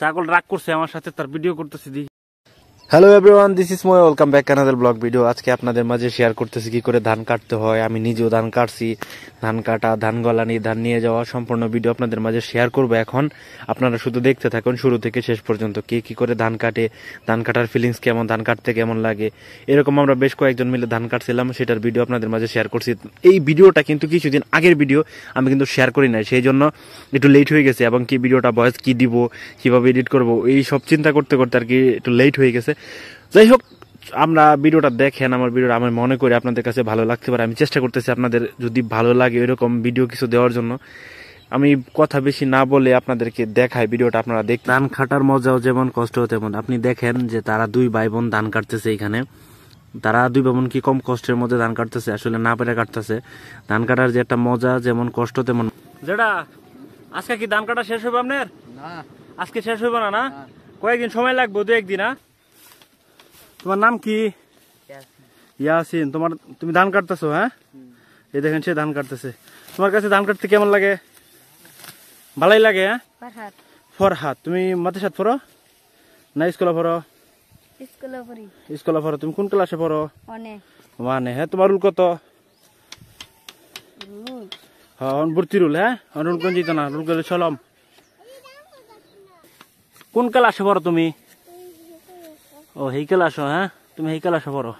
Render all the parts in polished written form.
ছাগল রাগ করছে আমার সাথে, তার ভিডিও করতেছি। হ্যালো এভরিওয়ান, দিস ইজ মই welcome back another blog video. আজকে আপনাদের মাঝে শেয়ার করতেছি কি করে ধান কাটতে হয়। আমি নিজেও ধান কাটছি, ধান কাটা, ধান গলানি, ধান নিয়ে যাওয়া সম্পূর্ণ ভিডিও আপনাদের মাঝে শেয়ার করবো। এখন আপনারা শুধু দেখতে থাকুন শুরু থেকে শেষ পর্যন্ত, কে কি করে ধান কাটে, ধান কাটার ফিলিংস কেমন, ধান কাটতে কেমন লাগে। এরকম আমরা বেশ কয়েকজন মিলে ধান কাটছিলাম, সেটার ভিডিও আপনাদের মাঝে শেয়ার করছি। এই ভিডিওটা কিন্তু কিছুদিন আগের ভিডিও, আমি কিন্তু শেয়ার করি নাই, সেই জন্য একটু লেট হয়ে গেছে। এবং কি ভিডিওটা ভয়েস কি দিব, কিভাবে এডিট করব, এই সব চিন্তা করতে করতে আর কি একটু লেট হয়ে গেছে। যাই হোক, আমরা ভিডিওটা দেখেন, আমার ভিডিওটা আমার মনে করি আপনাদের কাছে ভালো লাগতে পারে। আমি চেষ্টা করতেছি আপনাদের যদি ভালো লাগে এরকম ভিডিও কিছু দেওয়ার জন্য। আমি কথা বেশি না বলে আপনাদেরকে দেখাই ভিডিওটা, আপনারা দেখ। ধান কাটার মজাও যেমন কষ্টও তেমন। আপনি দেখেন যে তারা দুই ভাই বোন ধান কাটতেছে এখানে। তারা দুই ভাই বোন কি কম কষ্টের মধ্যে ধান কাটতেছে, আসলে না পেরে কাটতেছে। ধান কাটার যে একটা মজা যেমন কষ্ট তেমন। যেটা আজকে কি ধান কাটা শেষ হবে আপনার? না, আজকে শেষ হবে না? না, কয়েকদিন সময় লাগবে, দু একদিন। তোমার নাম কি? ইয়াসিন। তুমি ধান কাটতেছো? হ্যাঁ, এই দেখেন সে ধান কাটতেছে। তোমার কাছে ধান কাটতে কেমন লাগে? ভালোই লাগে। হ্যাঁ, ফরহাদ। তুমি মাদ্রাসাত পড়ো না স্কুলে পড়ো? স্কুলে পড়ো। তুমি কোন ক্লাসে পড়ো? ওয়ানে। হ্যাঁ, তোমার রুল কত? হ্যাঁ, ভর্তি রুল। হ্যাঁ, রুল কোন যেত না, রুল করে চলম। কোন ক্লাসে পড়ো তুমি? ও, এই ক্লাসে। হ্যাঁ, তুমি এই ক্লাসে পড়ো।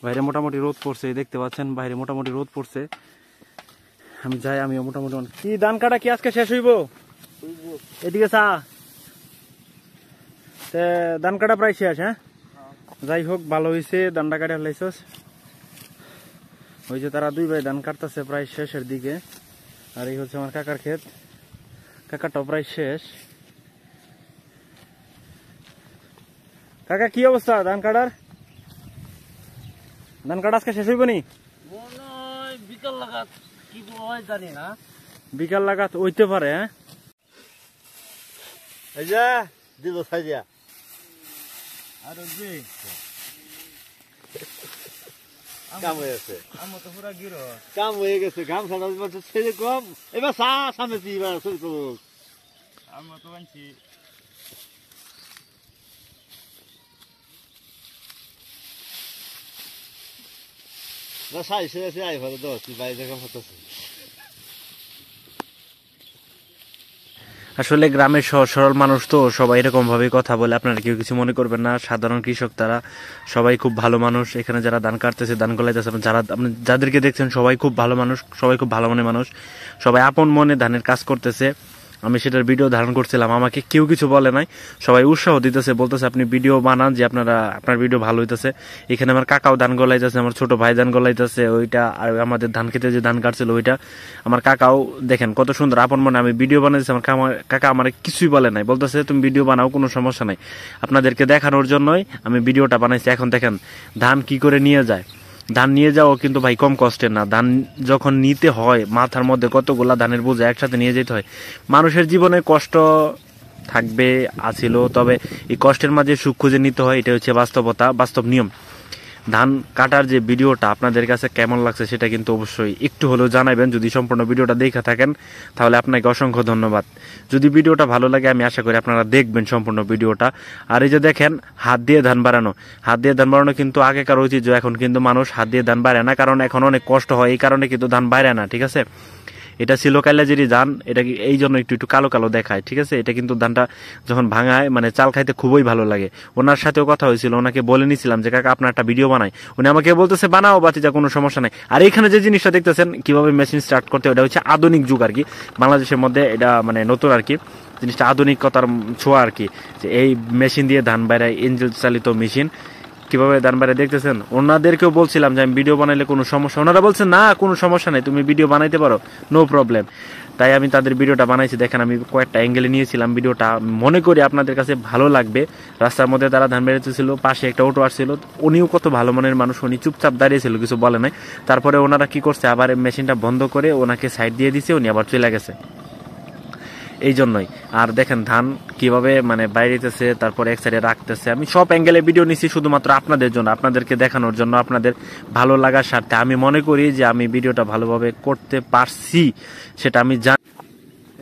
বাইরে মোটামুটি রোদ পড়ছে, দেখতে পাচ্ছেন বাইরে মোটামুটি রোদ পড়ছে। আমি যাই, আমিও মোটামুটি। কি ধান কাটা কি আজকে শেষ হইব? এদিকে চা, ধান কাটা প্রায় শেষ। হ্যাঁ, যাই হোক, ভালো হয়েছে ধানটা কাটা লাইছস। ওই যে তারা দুই ভাই ধান কাটতেছে প্রায় শেষের দিকে। আর এই হচ্ছে আমার কাকার ক্ষেত, কাকাটাও প্রায় শেষ। কাকা কি অবস্থা ধান কাটার? ধান কাটা আজকে শেষ হইব নি? বিকাল লাগাত কি হয় জানি না। বিকাল লাগাত হইতে পারে। হ্যাঁ, এই যে দিল সাইয়া আর জি কাম হয়ে গেছে। আমার তো পুরা গিরো কাম হয়ে গেছে। ঘাম ছাড়া ছেলে কম। এবার সামনে এবার শুরু করবো। আমরা তো বানছি। আসলে গ্রামের সহজ সরল মানুষ তো, সবাই এরকম ভাবে কথা বলে, আপনারা কেউ কিছু মনে করবেন না। সাধারণ কৃষক তারা সবাই খুব ভালো মানুষ। এখানে যারা ধান কাটতেছে, ধান গলাইতেছে, যারা আপনি যাদেরকে দেখছেন সবাই খুব ভালো মানুষ, সবাই খুব ভালো মনের মানুষ, সবাই আপন মনে ধানের কাজ করতেছে। আমি সেটার ভিডিও ধারণ করছিলাম, আমাকে কেউ কিছু বলে নাই, সবাই উৎসাহ দিতেছে, বলতেছে আপনি ভিডিও বানান, যে আপনার ভিডিও ভালো হইতেছে। এখানে আমার কাকাও ধান গলাইতেছে, আমার ছোট ভাই ধান গলাইতেছে ওইটা, আর আমাদের ধান খেতে যে ধান কাটছিল ওইটা আমার কাকাও। দেখেন কত সুন্দর আপন মনে আমি ভিডিও বানাইছি। আমার কাকা আমার কিছুই বলে নাই, বলতেছে তুমি ভিডিও বানাও, কোনো সমস্যা নাই, আপনাদেরকে দেখানোর জন্যই আমি ভিডিওটা বানাইছি। এখন দেখেন ধান কি করে নিয়ে যায়। ধান নিয়ে যাওয়া কিন্তু ভাই কম কষ্টের না। ধান যখন নিতে হয়, মাথার মধ্যে কতগুলা ধানের বোঝা একসাথে নিয়ে যেতে হয়। মানুষের জীবনে কষ্ট থাকবে, আছিল, তবে এই কষ্টের মাঝে সুখ খুঁজে নিতে হয়, এটা হচ্ছে বাস্তবতা, বাস্তব নিয়ম। ধান কাটার যে ভিডিওটা আপনাদের কাছে কেমন লাগছে সেটা কিন্তু অবশ্যই একটু হলেও জানাবেন। যদি সম্পূর্ণ ভিডিওটা দেখে থাকেন তাহলে আপনাকে অসংখ্য ধন্যবাদ। যদি ভিডিওটা ভালো লাগে আমি আশা করি আপনারা দেখবেন সম্পূর্ণ ভিডিওটা। আর এই যে দেখেন হাত দিয়ে ধান বাড়ানো, হাত দিয়ে ধান বাড়ানো কিন্তু আগেকার ঐতিহ্য। এখন কিন্তু মানুষ হাত দিয়ে ধান বাড়ায় না, কারণ এখন অনেক কষ্ট হয়, এই কারণে কিন্তু ধান বাড়ায় না। ঠিক আছে, এটা ছিল কাইলাজিরি ধান, এটা এই জন্য একটু একটু কালো কালো দেখায়। ঠিক আছে, এটা কিন্তু ধানটা যখন ভাঙায় মানে চাল খাইতে খুবই ভালো লাগে। ওনার সাথেও কথা হয়েছিল, ওনাকে বলে নিছিলাম যে কাকা আপনার একটা ভিডিও বানাই, উনি আমাকে বলতেছে বানাও বাতিজা, কোনো সমস্যা নাই। আর এখানে যে জিনিসটা দেখতেছেন কিভাবে মেশিন স্টার্ট করতে, ওটা হচ্ছে আধুনিক যুগ আর কি, বাংলাদেশের মধ্যে এটা মানে নতুন আর কি জিনিসটা, আধুনিকতার ছোঁয়া আর কি, যে এই মেশিন দিয়ে ধান বাইরায়, ইঞ্জিন চালিত মেশিন। কিভাবে ধান বাইরে দেখতেছেন, ওনাদেরকেও বলছিলাম যে আমি ভিডিও বানাইলে কোনো সমস্যা, ওনারা বলছেন না কোনো সমস্যা নেই, তুমি ভিডিও বানাইতে পারো, নো প্রবলেম। তাই আমি তাদের ভিডিওটা বানাইছি। দেখেন আমি কয়েকটা অ্যাঙ্গেলে নিয়েছিলাম ভিডিওটা, মনে করি আপনাদের কাছে ভালো লাগবে। রাস্তার মধ্যে তারা ধান বেরোতেছিল, পাশে একটা অটো আসছিল, উনিও কত ভালো মনের মানুষ, উনি চুপচাপ দাঁড়িয়েছিল, কিছু বলে নাই। তারপরে ওনারা কি করছে, আবার মেশিনটা বন্ধ করে ওনাকে সাইড দিয়ে দিছে, উনি আবার চলে গেছে। এই জন্যই। আর দেখেন ধান কিভাবে মানে বাইরেতেছে, তারপরে এক সাইডে রাখতেছে। আমি সব অ্যাঙ্গেলে ভিডিও নিছি শুধুমাত্র আপনাদের জন্য, আপনাদেরকে দেখানোর জন্য, আপনাদের ভালো লাগার স্বার্থে। আমি মনে করি যে আমি ভিডিওটা ভালোভাবে করতে পারছি, সেটা আমি জানি।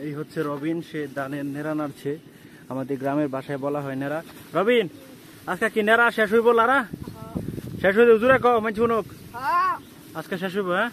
এই হচ্ছে রবিন, সে দানের নেড়া নাড়ছে। আমাদের গ্রামের ভাষায় বলা হয় নেড়া। রবিন, আজকে কি নেড়া শেষ হইব লারা? শেষ হইব জুড়ে কও মাইছ আজকে শেষ হইব, হ্যাঁ?